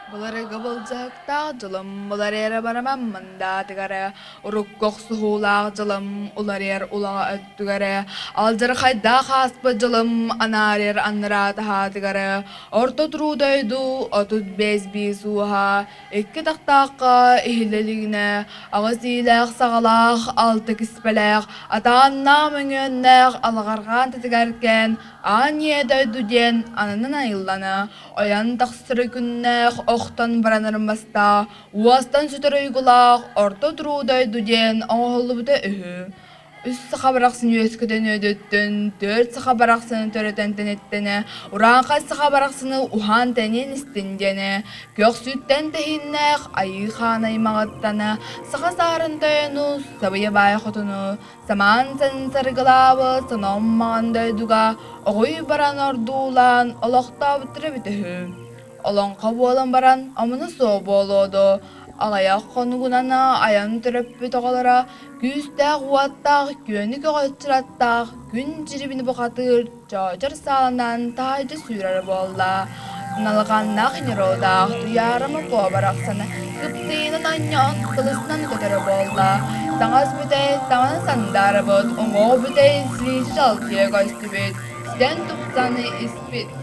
Булары гыбылжактақ жылым, булар әрі барамам мында тігәрі, ұрыққоқ сұхулақ жылым, улар ер улаға өттігәрі, алжыр қайда қаспы жылым, анар ер аныра таға тігәрі, орта тұру дөйду, 35 бейс уға, екі тақтаққа ихілелігіне, ағыз иләқ сағалақ, алты кіспеләқ, атағанна мүңеннәқ, алғарған тетігәркен, ание дөйдуден, анының айылланы, оян тақсыры күннәқ, оқтан баранырмаста, уастан сүтір ұйғылақ, орта тұрудай дүден, оңғылы бұты үхі. Үс сақа барақсын өскіден өдөттін, төрт сақа барақсыны төретін тәнеттені, ұранға сақа барақсыны ұхан тәнен істіндені, көк сүттен тәхіннәқ, айы қан аймағаттаны, сақа сарын тәйіну, сабыя бай қотыну, саман сән сарғылауы, санам маған дөйдуға, оғой баран ордулан, олақта бұтыры бітіхі. Олон қабуалан баран, амыны соу болуды. Ағаяқ қонуғынана аян түріппі тоғалара, күстәқ уаттақ, күйені көғытшыраттақ, күн жирібіні бұқатыр, жажыр салынан тайды сүйрары болла. Налғаннақ неродақ, туярымы қобарақсаны, күптейінен аньян қылысынан көтірі болла. Таңыз бүтей, таңын сандары бұд, оңғо бүтей, сілейші жалтия көсті бүд, сен тұқтаны іспет.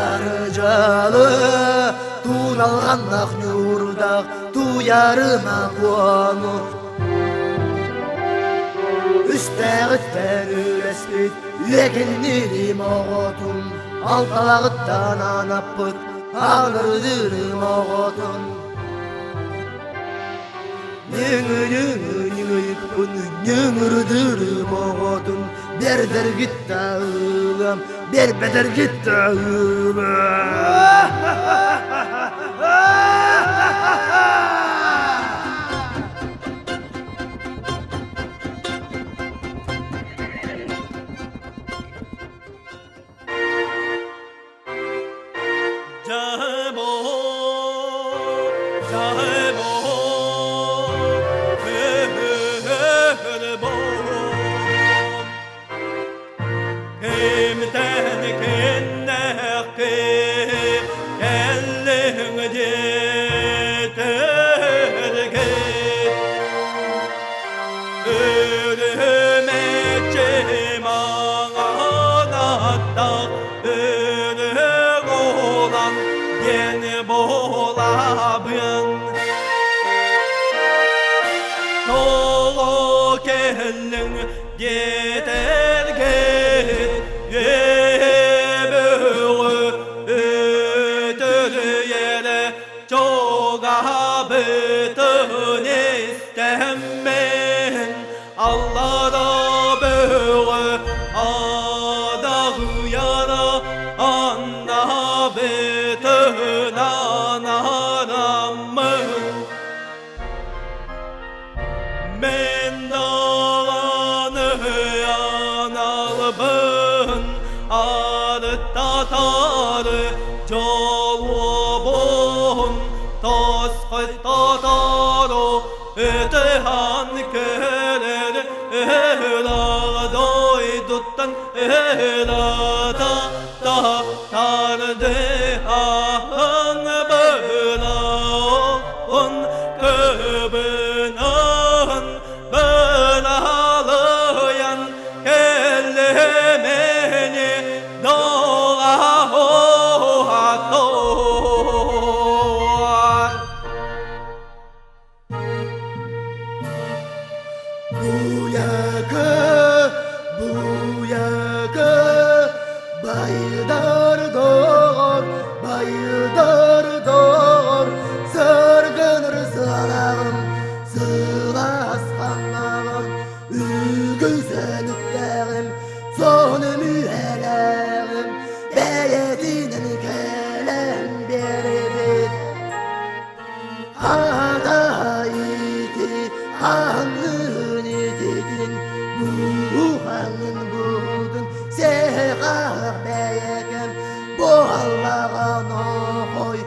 Arıcalı Tunalğandaq nurdaq Tuyarıma kuanur Üstəğitdən ürəspit Üəkinlirim oğutun Altalağıttan anapıt Ağırdırım oğutun Nüngürdürüm oğutun Berder gitti ağlam Berbeder gitti ağlam Kim ten ken yeter git yeböğü ötür yere çok bütün istemmen Allah'a böğü adağı yana anda bütün anaramın men dağını yanalbın arıtta tarı jolubun tosqı tataro ötehan kerer doyduttan elada da tardı ahın bılaun köbünan bılalıyan kellemeni doğa doğar Bu yakı bayıldar doğar sargınır sığanağım sığlasqanağım güzelliklerim sonu mühelerim beyetinin kelem beribit Adaiti hanın edin bu hanın budun seha beyekem bu Allah'a noy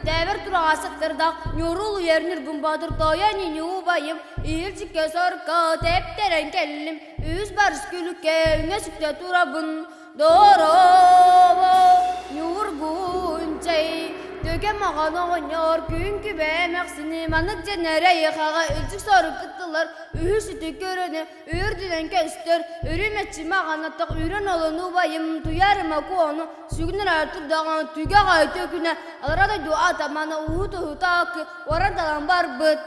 Təvər turasıqdırda Nurul yerinir gümbadır Toyan ini ubayım İlçikə sarqa Tepteren kellim Üz barış gülükke Üne sükte turabın Dorova Nurgunçay Tökem ağana oynar Günkü beğmeksini Manık cenere Xağa ilçik sarıp tıttılar Ühüsü tükörünü Ürdüden köstür Ürümetçi mağanattaq Ürün olun ubayım Tuyarıma kuonu Sügünür artırdağın Tüge ağay töküne Alrada dua tamana Uhutu takı Varandalan barbıt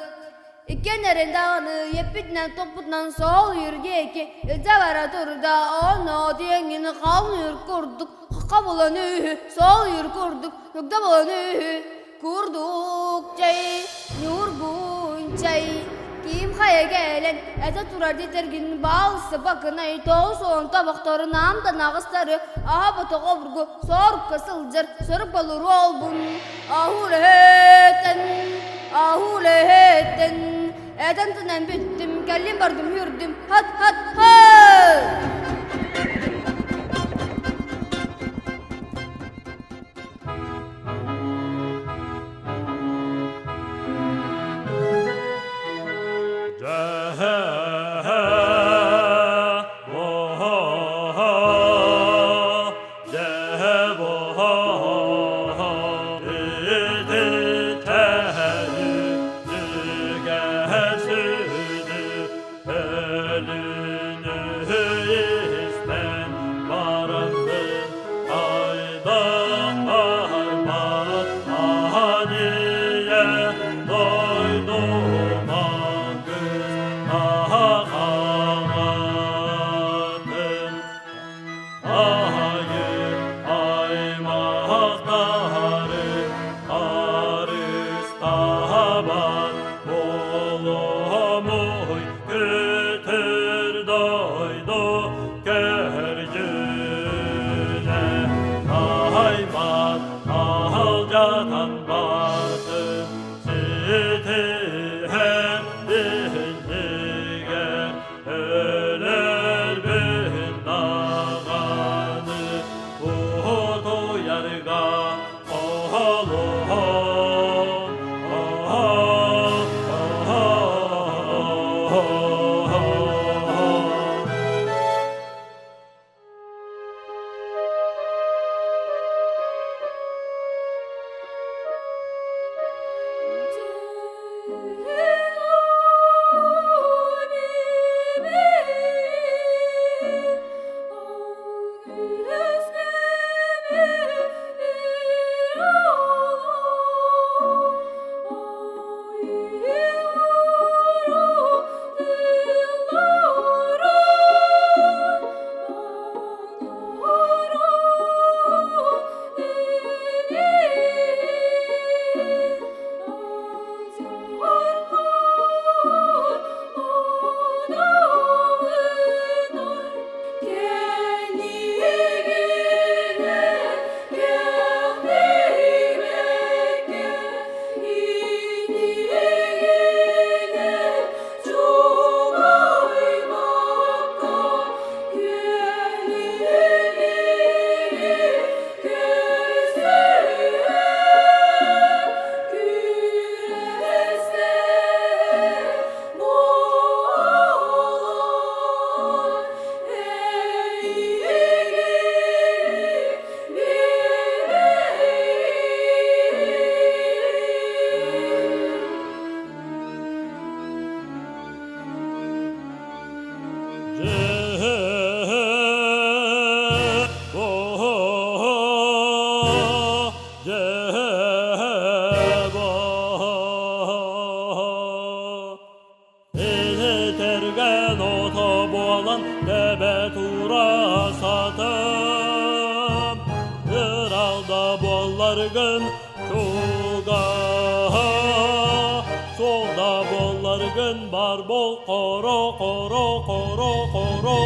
İkenlerin dağını Yepitnen toputnan Soğul yürgeki İlcavara turda Onu diyengini Kavnur kurduk Haka bulan ühü Soğul yür kurduk Nokta bulan ühü Kurduk çay Nurgun çay Kim haya gelen Ede turar detergin Bağlısı bakınay Toğu soğun tabaktarı Namda nağısları Aha bata qoburgu Sorup kısılcır Sorup alır olbun Ahuleheten Eden tınen bittim Kellim bardım hürdüm Hat hat hat Baba, oğlum oy, götür. Ürgen ota boğalan debe tura satım Iralda bollargın çoga Solda bollargın bar bol koro koro koro koro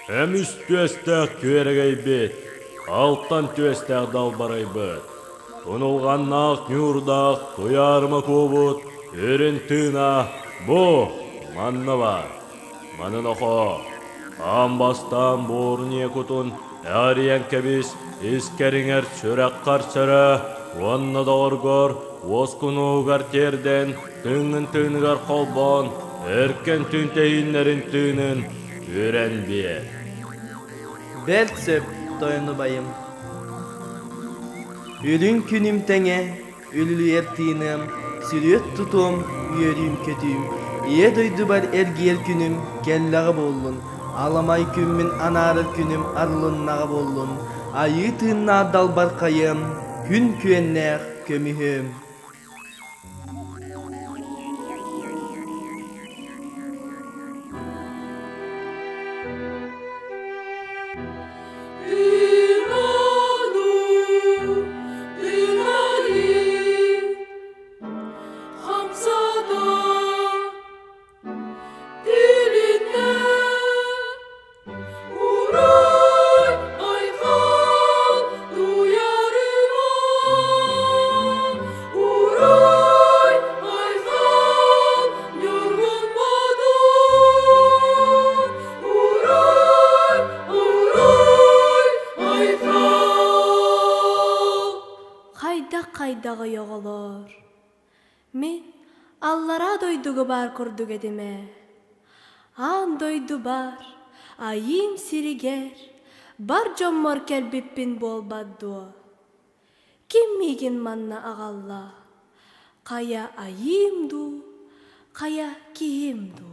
Hem üst tüestәк күерегей бит, алттан тüестәк далбарай бит. Тунылғаннақ нюрдақ, туярмы кубут, өрін тына, бұ, манны бар. Манын оқо, амбастан борне кутун, әриян кәбіс, искеріңер чөрәк қарсыры, онны да оргор, оскунуғар терден, түңін қолбон, әркен түнтейінлерін түнін, өрен бе. Бәлтсіп тойыны байым. Өлін күнім тәңе, өлілі әртиінім, сүрет тұтым, үйерім көтім. Ие дойды бар әргел күнім, кәллағы болын. Аламай күнмін анары күнім, арлыннаға болын. Айы тыынна далбар қайым, күн күеннәқ көміхім. Қайдағы yoğulur. Мен Аллара дойдугу бар күрдүг едиме. Ан дойду бар, айым сиригер, бар жоммор келбиппин болбадду. Ким мигин манна агалла, кая айымду, кая киимду.